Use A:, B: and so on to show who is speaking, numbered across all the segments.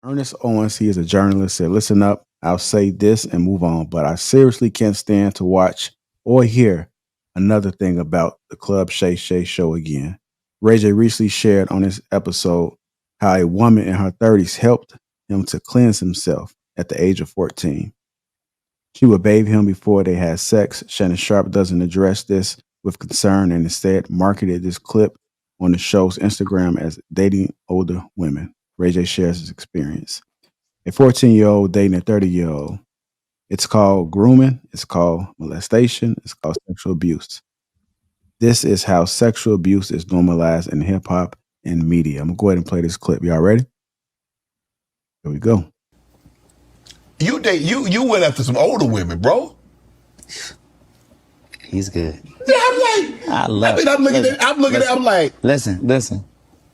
A: Ernest Owens, he is a journalist, said, "Listen up, I'll say this and move on, but I seriously can't stand to watch or hear another thing about the Club Shay Shay show again." Ray J recently shared on this episode how a woman in her 30s helped him to cleanse himself at the age of 14. She would bathe him before they had sex. Shannon Sharpe doesn't address this with concern and instead marketed this clip on the show's Instagram as dating older women. Ray J shares his experience. A 14-year-old dating a 30-year-old. It's called grooming. It's called molestation. It's called sexual abuse. This is how sexual abuse is normalized in hip hop and media. I'm going to go ahead and play this clip. Y'all ready? Here we go.
B: You went after some older women, bro.
C: He's good.
B: Yeah, I'm like, I'm looking at it, I'm like,
C: listen.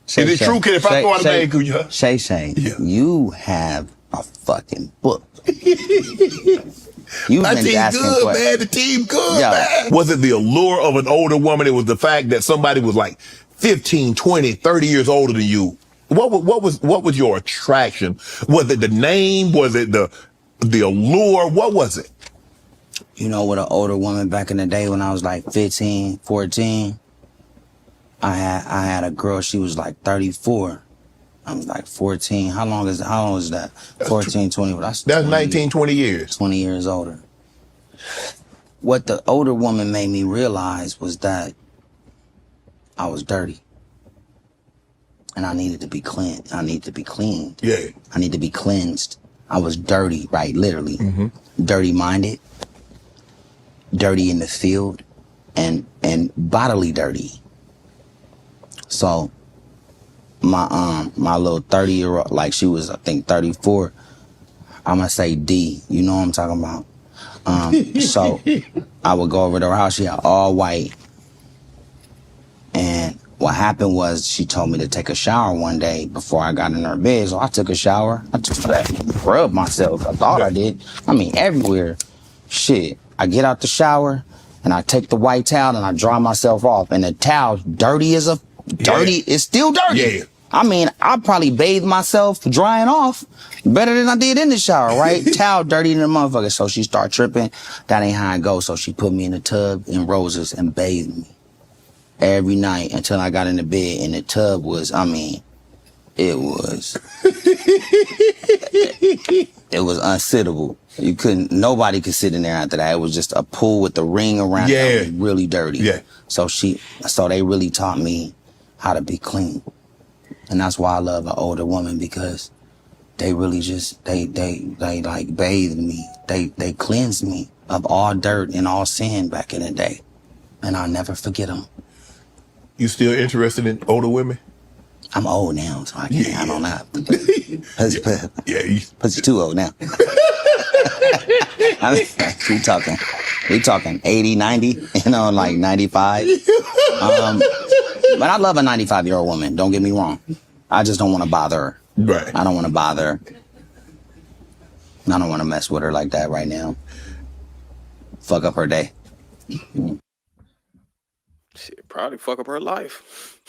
C: Shay,
B: is it true, kid? If I go out of bed, could you?
C: Shay, yeah. You have a fucking book. You've
B: my
C: been
B: team
C: asking
B: good,
C: questions.
B: man. The team good, man. Was it the allure of an older woman? It was the fact that somebody was like 15, 20, 30 years older than you. What was your attraction? Was it the name? Was it the allure? What was it?
C: You know, with an older woman back in the day when I was like 15, 14, I had a girl, she was like 34. I was like 14. How long is that? 14, 20. That's
B: 19, 20 years.
C: 20 years older. What the older woman made me realize was that I was dirty. And I needed to be cleansed. I need to be cleaned.
B: Yeah.
C: I need to be cleansed. I was dirty, right? Literally. Mm-hmm. Dirty-minded. Dirty in the field. And bodily dirty. So my little 30-year-old, like she was, I think, 34. I'm gonna say D. You know what I'm talking about. So I would go over to her house. She had all white. And what happened was she told me to take a shower one day before I got in her bed. So I took a shower. I just rubbed myself. I thought I did. I mean, everywhere. Shit. I get out the shower and I take the white towel and I dry myself off. And the towel, dirty as a dirty, it's still dirty.
B: Yeah.
C: I mean, I probably bathed myself drying off better than I did in the shower, right? Towel dirty than a motherfucker. So she started tripping. That ain't how it goes. So she put me in the tub in roses and bathed me every night until I got in the bed. And the tub was, I mean, it was unsittable. Nobody could sit in there after that. It was just a pool with the ring around it. It was really dirty.
B: Yeah.
C: So they really taught me how to be clean. And that's why I love an older woman, because they really just, they like bathed me. They cleansed me of all dirt and all sin back in the day. And I'll never forget them.
B: You still interested in older women?
C: I'm old now, so I can't. Yeah. I don't know. Pussy too old now. I mean, we talking 80, 90, you know, like 95. But I love a 95-year-old woman. Don't get me wrong. I just don't want to bother her.
B: Right.
C: I don't want to bother her. I don't want to mess with her like that right now. Fuck up her day.
D: Shit, probably fuck up her life.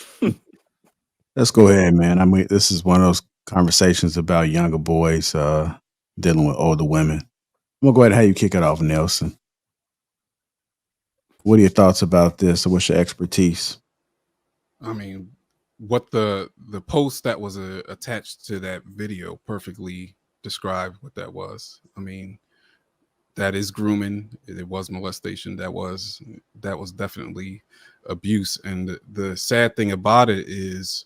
A: Let's go ahead, man. I mean, this is one of those conversations about younger boys dealing with older women. I'm going to go ahead and have you kick it off, Nelson. What are your thoughts about this? Or what's your expertise?
E: I mean, what the post that was attached to that video perfectly described what that was. I mean, that is grooming. It was molestation. That was definitely abuse. And the sad thing about it is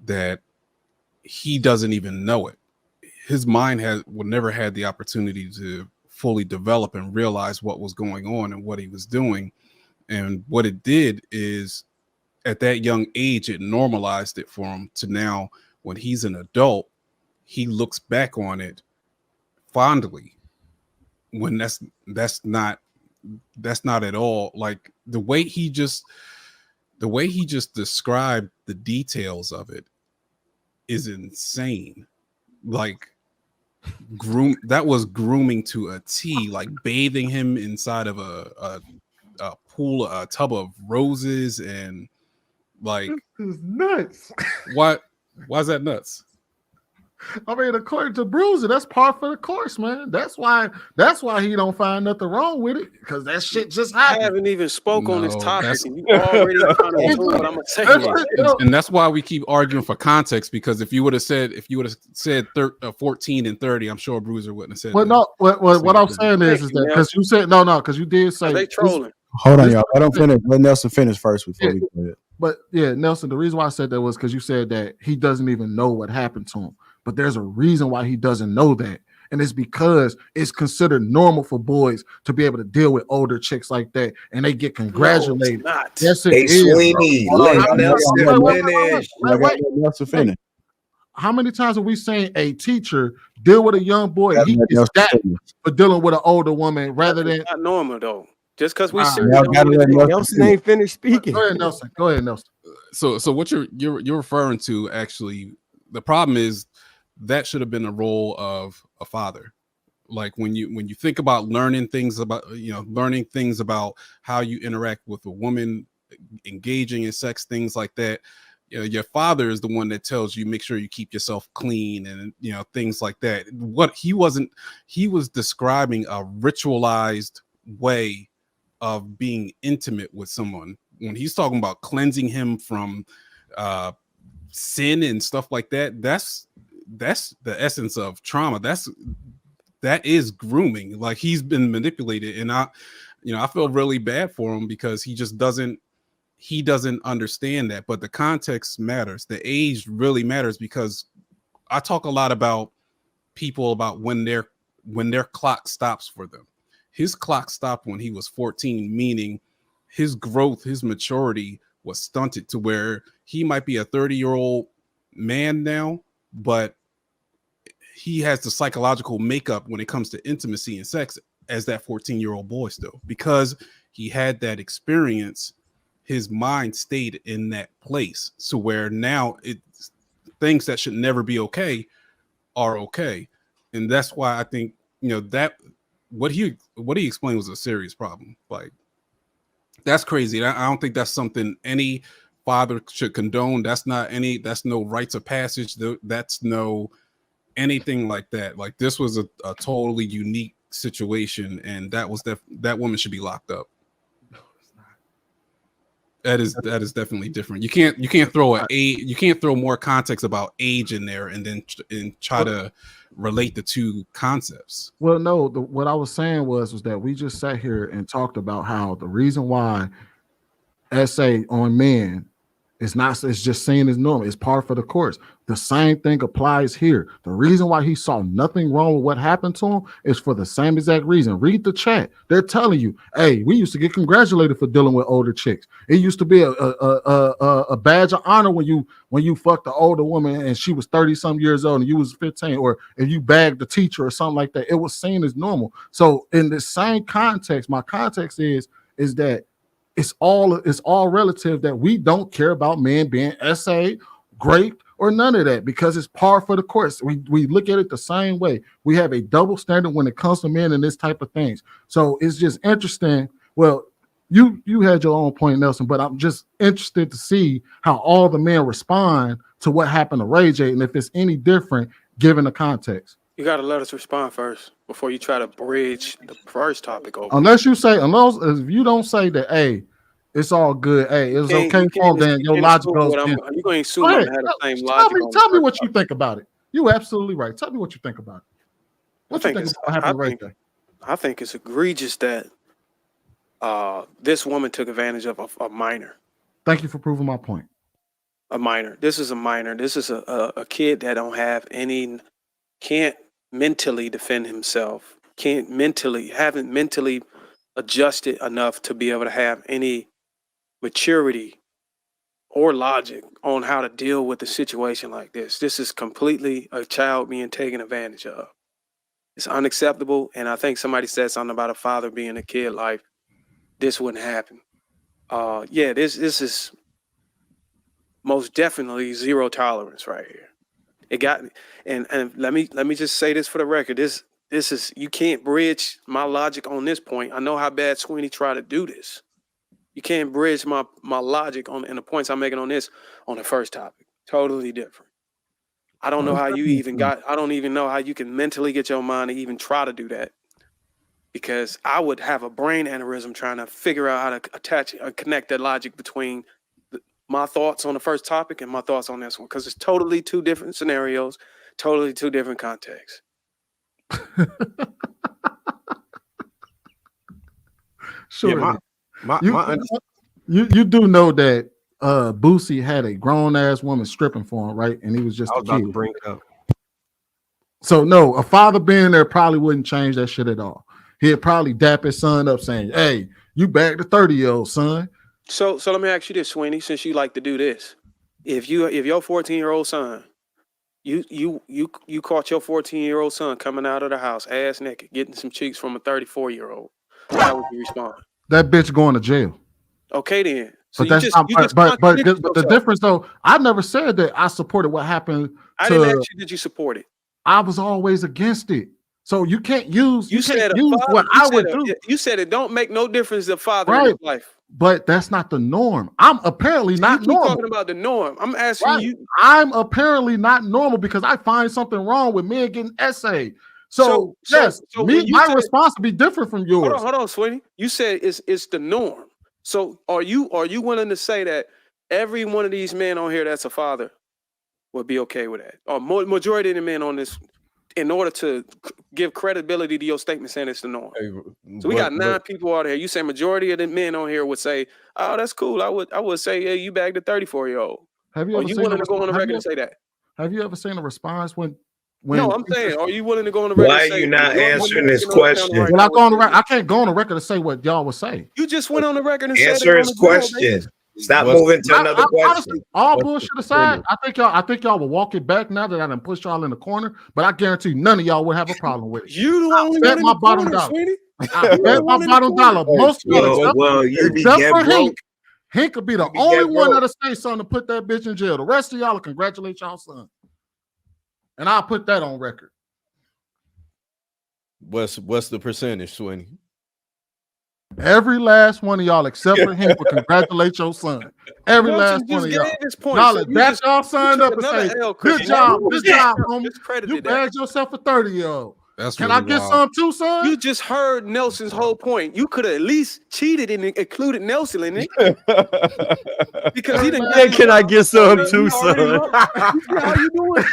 E: that he doesn't even know it. His mind would never had the opportunity to fully develop and realize what was going on and what he was doing. And what it did is, at that young age, it normalized it for him to now, when he's an adult, he looks back on it fondly, when that's not at all like the way he just described the details of it is insane. Like that was grooming to a T, like bathing him inside of a pool, a tub of roses, and like
F: this is nuts.
E: Why is that nuts?
F: I mean, according to Bruiser, that's par for the course, man. That's why he don't find nothing wrong with it, because that shit just
D: I
F: happened.
D: haven't even spoke on this
E: No,
D: topic,
E: that's-
D: and you already trying to assume what I'm gonna say.
E: and that's why we keep arguing for context, because if you would have said 14 and 30, I'm sure Bruiser wouldn't have said
F: Well,
E: that.
F: no, what I'm saying is
D: Thank you,
F: that because you said because you did say
D: they trolling.
A: Hold on, y'all. Let him finish. Let Nelson finish first before we go ahead.
F: But yeah, Nelson, the reason why I said that was because you said that he doesn't even know what happened to him. But there's a reason why he doesn't know that. And it's because it's considered normal for boys to be able to deal with older chicks like that, and they get congratulated.
D: No, it's not.
F: Yes, it
G: Hey,
F: is.
G: Sweeney, let
A: Nelson finish.
F: How many times have we seen a teacher deal with a young boy and he
A: Let
F: gets
A: Nelson
F: that
A: finish.
F: for dealing with an older woman rather than
D: Not normal though. Just because we see
A: Y'all gotta let Nelson
H: Nelson
A: finish.
H: ain't finished speaking.
F: Go ahead, Nelson. Go ahead, Nelson.
E: So what you're referring to, actually, the problem is that should have been the role of a father. Like when you think about learning things about how you interact with a woman, engaging in sex, things like that. Your father is the one that tells you make sure you keep yourself clean and things like that. He was describing a ritualized way of being intimate with someone. When he's talking about cleansing him from sin and stuff like that, that's the essence of trauma. That is grooming. Like, he's been manipulated, and I feel really bad for him because he doesn't understand that. But the context matters. The age really matters, because I talk a lot about people about when their clock stops for them. His clock stopped when he was 14, meaning his growth, his maturity was stunted to where he might be a 30-year-old man now, but he has the psychological makeup when it comes to intimacy and sex as that 14-year-old boy still, because he had that experience. His mind stayed in that place, so where now things that should never be okay are okay. And that's why I think that what he explained was a serious problem. Like, that's crazy. I don't think that's something any father should condone. That's no rites of passage. That's no anything like that. Like, this was a totally unique situation, and that woman should be locked up. That is definitely different. You can't throw more context about age in there and then try to relate the two concepts.
F: Well, no, what I was saying was that we just sat here and talked about how the reason why essay on men it's just seen as normal. It's par for the course. The same thing applies here. The reason why he saw nothing wrong with what happened to him is for the same exact reason. Read the chat. They're telling you, hey, we used to get congratulated for dealing with older chicks. It used to be a badge of honor when you fucked an older woman and she was 30-some years old and you was 15, or if you bagged the teacher or something like that. It was seen as normal. So in the same context, my context is that it's all relative, that we don't care about men being essayed, raped, or none of that, because it's par for the course. We look at it the same way. We have a double standard when it comes to men and this type of things. So it's just interesting. Well, you had your own point, Nelson, but I'm just interested to see how all the men respond to what happened to Ray J, and if it's any different given the context.
D: You got to let us respond first before you try to bridge the first topic over.
F: Unless if you don't say that, hey, it's all good, hey, it's okay for them, then your logic goes.
D: You're going to assume I'm going to have the same logic.
F: Tell me what you think about it. You're absolutely right. Tell me what you think about it. What you think about happening right there?
D: I think it's egregious that this woman took advantage of a minor.
F: Thank you for proving my point.
D: A minor. This is a minor. This is a kid that can't mentally defend himself, haven't mentally adjusted enough to be able to have any maturity or logic on how to deal with a situation like this. This is completely a child being taken advantage of. It's unacceptable. And I think somebody said something about a father being a kid life. This wouldn't happen. This is most definitely zero tolerance right here. It got me. And let me just say this for the record. This is, you can't bridge my logic on this point. I know how bad Sweeney tried to do this. You can't bridge my logic and the points I'm making on this on the first topic. Totally different. I don't know how you even I don't even know how you can mentally get your mind to even try to do that. Because I would have a brain aneurysm trying to figure out how to attach and connect that logic between my thoughts on the first topic and my thoughts on this one. Because it's totally two different scenarios, totally two different contexts.
F: Sure.
G: Yeah,
F: you do know that Boosie had a grown ass woman stripping for him, right? And he was just
G: I
F: a
G: was about
F: kid.
G: to bring it up.
F: So no, a father being there probably wouldn't change that shit at all. He'd probably dap his son up saying, "Hey, you back the 30-year-old son."
D: So let me ask you this, Sweeney, since you like to do this. If your 14-year-old son, you caught your 14-year-old son coming out of the house ass naked, getting some cheeks from a 34-year-old, how would you respond?
F: That bitch going to jail.
D: Okay then. So
F: But that's not. But the difference though, I never said that I supported what happened.
D: I didn't ask you, did you support it?
F: I was always against it. So you can't use.
D: You
F: can't
D: said
F: use what I would do.
D: You said it don't make no difference the father in his life.
F: But that's not the norm. I'm apparently not
D: you keep
F: normal.
D: talking about the norm. I'm asking you.
F: I'm apparently not normal because I find something wrong with men getting essay. So my response would be different from yours.
D: Hold on, Sweeney. You said it's the norm. So are you willing to say that every one of these men on here that's a father would be okay with that? Or majority of the men on this, in order to give credibility to your statement saying it's the norm. So we got 9 people out here. You say majority of the men on here would say, "Oh, that's cool." I would say, "Yeah, you bagged a 34-year-old."
F: Have you
D: are
F: ever
D: you
F: seen
D: willing to go on the record and say that?
F: Have you ever seen a response when
D: no, I'm saying, are you willing to go on the record?
H: Why are you not answering this question?
F: When I go on the record, I can't go on the record to say what y'all would say.
D: You just went on the record and
H: answer
D: said
H: his question. Stop moving to another question.
F: Honestly, all bullshit aside, I think y'all will walk it back now that I done pushed y'all in the corner. But I guarantee you, none of y'all would have a problem with it.
D: You the only one in the corner, Sweetie.
F: I bet my bottom dollar. Most except for Hank. Hank could be the only one that'll say something to put that bitch in jail. The rest of y'all will congratulate y'all son. And I'll put that on record.
I: What's the percentage, Sweeney?
F: Every last one of y'all, except for him, will congratulate your son. Every last one of y'all. Y'all that's y'all signed up and say, good job, homie. You bagged yourself a 30-year-old. Can I get some too, son?
D: You just heard Nelson's whole point. You could have at least cheated and included Nelson in it. Because he didn't.
I: Yeah, can I get some too, son?
D: How you doing?